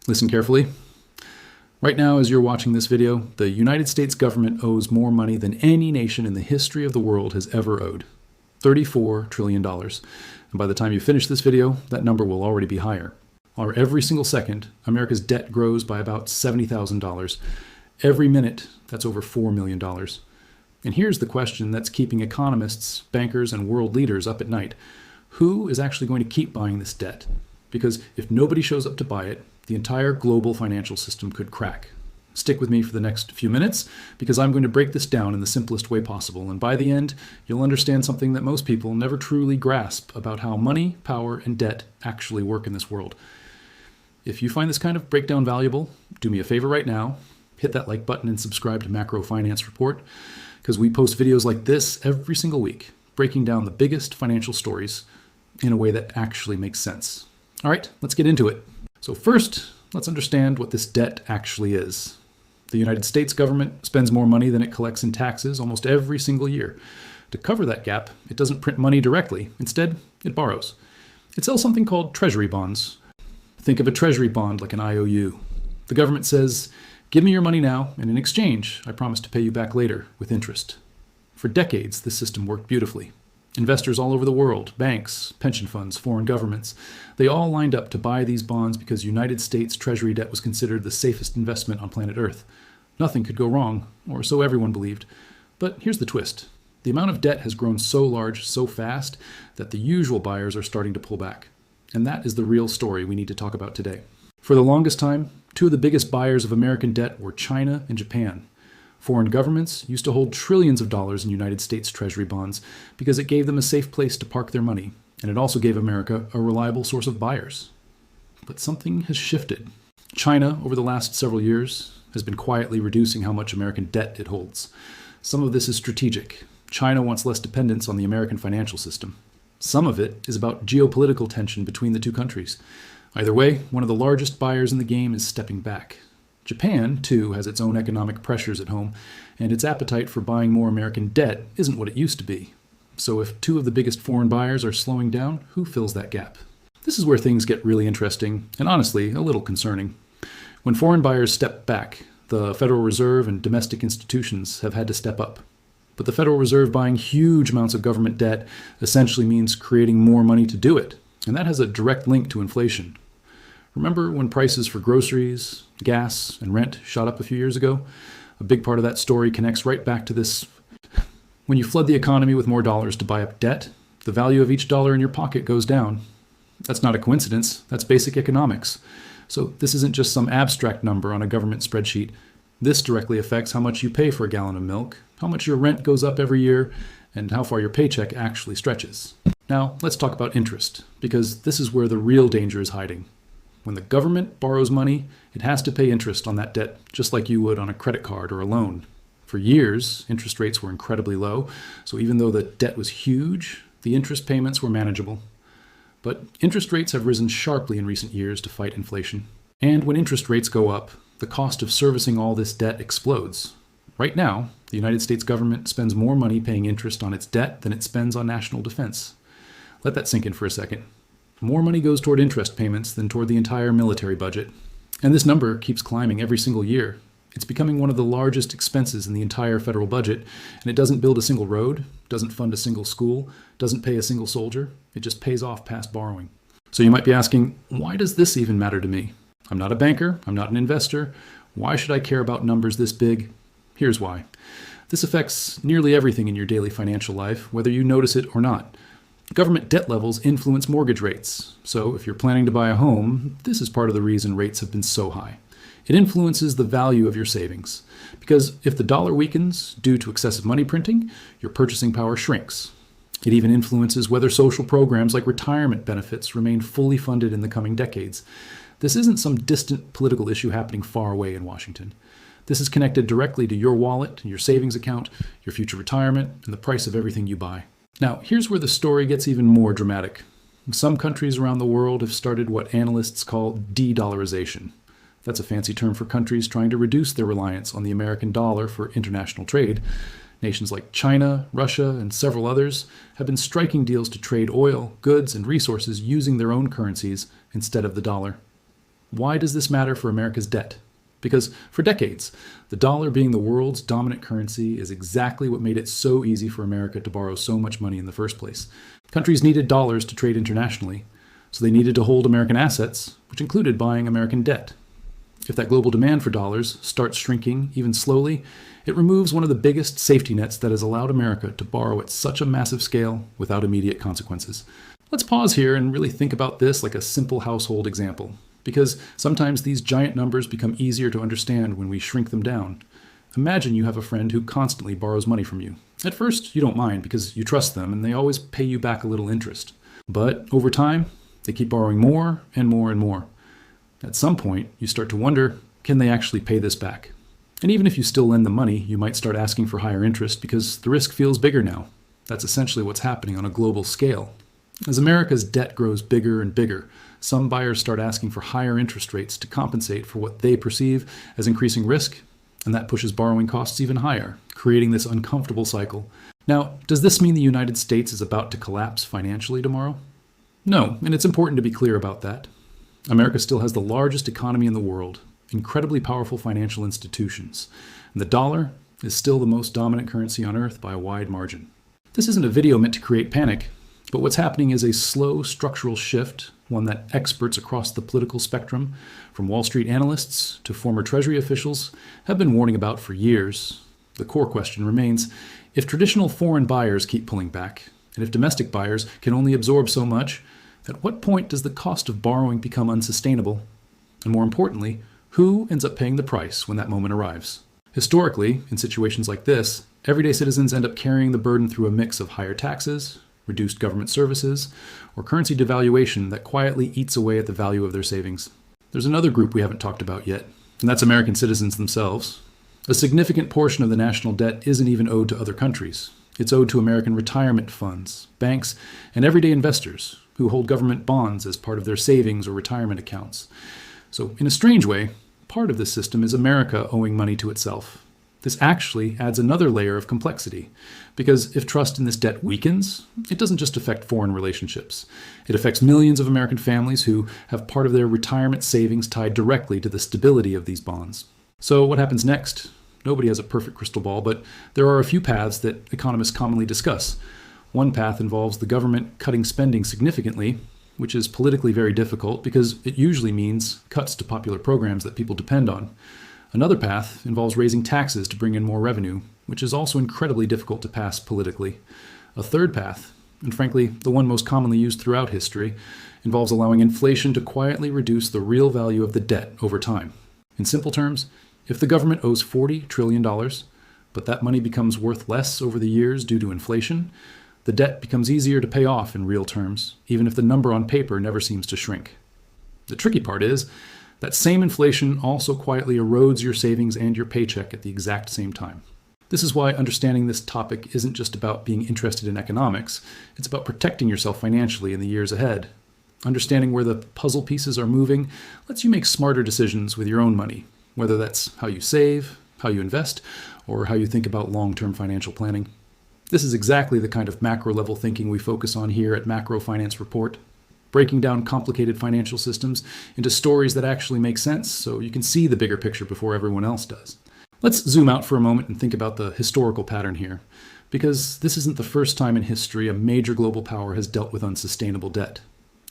Listen carefully. Right now, as you're watching this video, the United States government owes more money than any nation in the history of the world has ever owed. $34 trillion. And by the time you finish this video, that number will already be higher. Or every single second, America's debt grows by about $70,000. Every minute, that's over $4 million. And here's the question that's keeping economists, bankers, and world leaders up at night. Who is actually going to keep buying this debt? Because if nobody shows up to buy it, the entire global financial system could crack. Stick with me for the next few minutes, because I'm going to break this down in the simplest way possible. And by the end, you'll understand something that most people never truly grasp about how money, power, and debt actually work in this world. If you find this kind of breakdown valuable, do me a favor right now. Hit that like button and subscribe to Macro Finance Report, because we post videos like this every single week, breaking down the biggest financial stories in a way that actually makes sense. All right, let's get into it. So first, let's understand what this debt actually is. The United States government spends more money than it collects in taxes almost every single year. To cover that gap, it doesn't print money directly. Instead, it borrows. It sells something called Treasury bonds. Think of a Treasury bond like an IOU. The government says, "Give me your money now, and in exchange, I promise to pay you back later with interest." For decades, this system worked beautifully. Investors all over the world, banks, pension funds, foreign governments, they all lined up to buy these bonds because United States Treasury debt was considered the safest investment on planet Earth. Nothing could go wrong, or so everyone believed. But here's the twist. The amount of debt has grown so large, so fast, that the usual buyers are starting to pull back. And that is the real story we need to talk about today. For the longest time, two of the biggest buyers of American debt were China and Japan. Foreign governments used to hold trillions of dollars in United States Treasury bonds because it gave them a safe place to park their money, and it also gave America a reliable source of buyers. But something has shifted. China, over the last several years, has been quietly reducing how much American debt it holds. Some of this is strategic. China wants less dependence on the American financial system. Some of it is about geopolitical tension between the two countries. Either way, one of the largest buyers in the game is stepping back. Japan, too, has its own economic pressures at home, and its appetite for buying more American debt isn't what it used to be. So if two of the biggest foreign buyers are slowing down, who fills that gap? This is where things get really interesting, and honestly, a little concerning. When foreign buyers step back, the Federal Reserve and domestic institutions have had to step up. But the Federal Reserve buying huge amounts of government debt essentially means creating more money to do it, and that has a direct link to inflation. Remember when prices for groceries, gas, and rent shot up a few years ago? A big part of that story connects right back to this. When you flood the economy with more dollars to buy up debt, the value of each dollar in your pocket goes down. That's not a coincidence. That's basic economics. So this isn't just some abstract number on a government spreadsheet. This directly affects how much you pay for a gallon of milk, how much your rent goes up every year, and how far your paycheck actually stretches. Now, let's talk about interest, because this is where the real danger is hiding. When the government borrows money, it has to pay interest on that debt, just like you would on a credit card or a loan. For years, interest rates were incredibly low, so even though the debt was huge, the interest payments were manageable. But interest rates have risen sharply in recent years to fight inflation. And when interest rates go up, the cost of servicing all this debt explodes. Right now, the United States government spends more money paying interest on its debt than it spends on national defense. Let that sink in for a second. More money goes toward interest payments than toward the entire military budget. And this number keeps climbing every single year. It's becoming one of the largest expenses in the entire federal budget, and it doesn't build a single road, doesn't fund a single school, doesn't pay a single soldier. It just pays off past borrowing. So you might be asking, why does this even matter to me? I'm not a banker, I'm not an investor. Why should I care about numbers this big? Here's why. This affects nearly everything in your daily financial life, whether you notice it or not. Government debt levels influence mortgage rates. So if you're planning to buy a home, this is part of the reason rates have been so high. It influences the value of your savings. Because if the dollar weakens due to excessive money printing, your purchasing power shrinks. It even influences whether social programs like retirement benefits remain fully funded in the coming decades. This isn't some distant political issue happening far away in Washington. This is connected directly to your wallet, your savings account, your future retirement, and the price of everything you buy. Now, here's where the story gets even more dramatic. Some countries around the world have started what analysts call de-dollarization. That's a fancy term for countries trying to reduce their reliance on the American dollar for international trade. Nations like China, Russia, and several others have been striking deals to trade oil, goods, and resources using their own currencies instead of the dollar. Why does this matter for America's debt? Because for decades, the dollar being the world's dominant currency is exactly what made it so easy for America to borrow so much money in the first place. Countries needed dollars to trade internationally, so they needed to hold American assets, which included buying American debt. If that global demand for dollars starts shrinking, even slowly, it removes one of the biggest safety nets that has allowed America to borrow at such a massive scale without immediate consequences. Let's pause here and really think about this like a simple household example, because sometimes these giant numbers become easier to understand when we shrink them down. Imagine you have a friend who constantly borrows money from you. At first, you don't mind because you trust them and they always pay you back a little interest. But over time, they keep borrowing more and more and more. At some point, you start to wonder, can they actually pay this back? And even if you still lend the money, you might start asking for higher interest because the risk feels bigger now. That's essentially what's happening on a global scale. As America's debt grows bigger and bigger, some buyers start asking for higher interest rates to compensate for what they perceive as increasing risk, and that pushes borrowing costs even higher, creating this uncomfortable cycle. Now, does this mean the United States is about to collapse financially tomorrow? No, and it's important to be clear about that. America still has the largest economy in the world, incredibly powerful financial institutions, and the dollar is still the most dominant currency on Earth by a wide margin. This isn't a video meant to create panic, but what's happening is a slow structural shift, one that experts across the political spectrum, from Wall Street analysts to former Treasury officials, have been warning about for years. The core question remains, if traditional foreign buyers keep pulling back, and if domestic buyers can only absorb so much, at what point does the cost of borrowing become unsustainable? And more importantly, who ends up paying the price when that moment arrives? Historically, in situations like this, everyday citizens end up carrying the burden through a mix of higher taxes, reduced government services, or currency devaluation that quietly eats away at the value of their savings. There's another group we haven't talked about yet, and that's American citizens themselves. A significant portion of the national debt isn't even owed to other countries. It's owed to American retirement funds, banks, and everyday investors who hold government bonds as part of their savings or retirement accounts. So, in a strange way, part of this system is America owing money to itself. This actually adds another layer of complexity, because if trust in this debt weakens, it doesn't just affect foreign relationships. It affects millions of American families who have part of their retirement savings tied directly to the stability of these bonds. So what happens next? Nobody has a perfect crystal ball, but there are a few paths that economists commonly discuss. One path involves the government cutting spending significantly, which is politically very difficult because it usually means cuts to popular programs that people depend on. Another path involves raising taxes to bring in more revenue, which is also incredibly difficult to pass politically. A third path, and frankly the one most commonly used throughout history, involves allowing inflation to quietly reduce the real value of the debt over time. In simple terms, if the government owes $40 trillion, but that money becomes worth less over the years due to inflation, the debt becomes easier to pay off in real terms, even if the number on paper never seems to shrink. The tricky part is that same inflation also quietly erodes your savings and your paycheck at the exact same time. This is why understanding this topic isn't just about being interested in economics, it's about protecting yourself financially in the years ahead. Understanding where the puzzle pieces are moving lets you make smarter decisions with your own money, whether that's how you save, how you invest, or how you think about long-term financial planning. This is exactly the kind of macro-level thinking we focus on here at Macro Finance Report, breaking down complicated financial systems into stories that actually make sense so you can see the bigger picture before everyone else does. Let's zoom out for a moment and think about the historical pattern here, because this isn't the first time in history a major global power has dealt with unsustainable debt.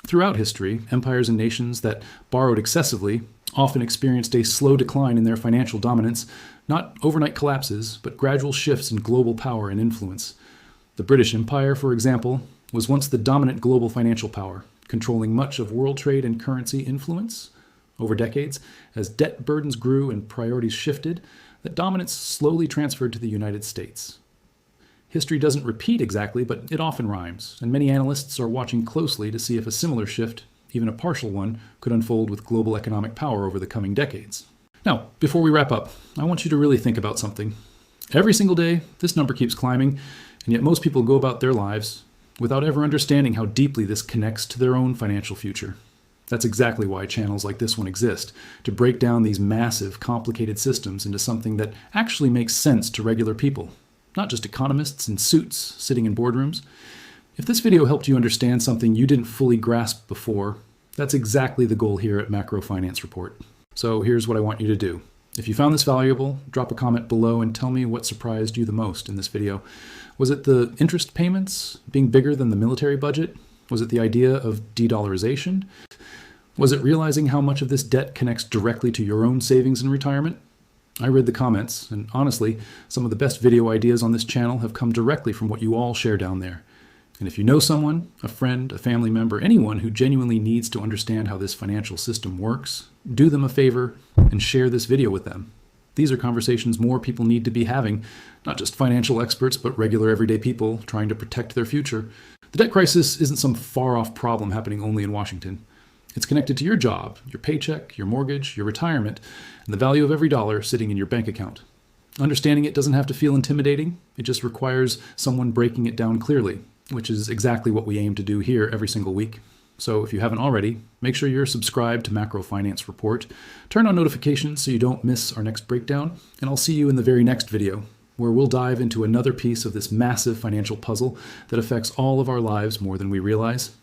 Throughout history, empires and nations that borrowed excessively often experienced a slow decline in their financial dominance, not overnight collapses, but gradual shifts in global power and influence. The British Empire, for example, was once the dominant global financial power, controlling much of world trade and currency influence. Over decades, as debt burdens grew and priorities shifted, that dominance slowly transferred to the United States. History doesn't repeat exactly, but it often rhymes, and many analysts are watching closely to see if a similar shift, even a partial one, could unfold with global economic power over the coming decades. Now, before we wrap up, I want you to really think about something. Every single day, this number keeps climbing, and yet most people go about their lives without ever understanding how deeply this connects to their own financial future. That's exactly why channels like this one exist, to break down these massive, complicated systems into something that actually makes sense to regular people, not just economists in suits sitting in boardrooms. If this video helped you understand something you didn't fully grasp before, That's exactly the goal here at Macro Finance Report. So here's what I want you to do. If you found this valuable, drop a comment below and tell me what surprised you the most in this video. Was it the interest payments being bigger than the military budget? Was it the idea of de-dollarization? Was it realizing how much of this debt connects directly to your own savings and retirement? I read the comments, and honestly, some of the best video ideas on this channel have come directly from what you all share down there. And if you know someone, a friend, a family member, anyone who genuinely needs to understand how this financial system works, do them a favor and share this video with them. These are conversations more people need to be having, not just financial experts, but regular everyday people trying to protect their future. The debt crisis isn't some far-off problem happening only in Washington. It's connected to your job, your paycheck, your mortgage, your retirement, and the value of every dollar sitting in your bank account. Understanding it doesn't have to feel intimidating. It just requires someone breaking it down clearly, which is exactly what we aim to do here every single week. So if you haven't already, make sure you're subscribed to Macro Finance Report. Turn on notifications so you don't miss our next breakdown, and I'll see you in the very next video, where we'll dive into another piece of this massive financial puzzle that affects all of our lives more than we realize.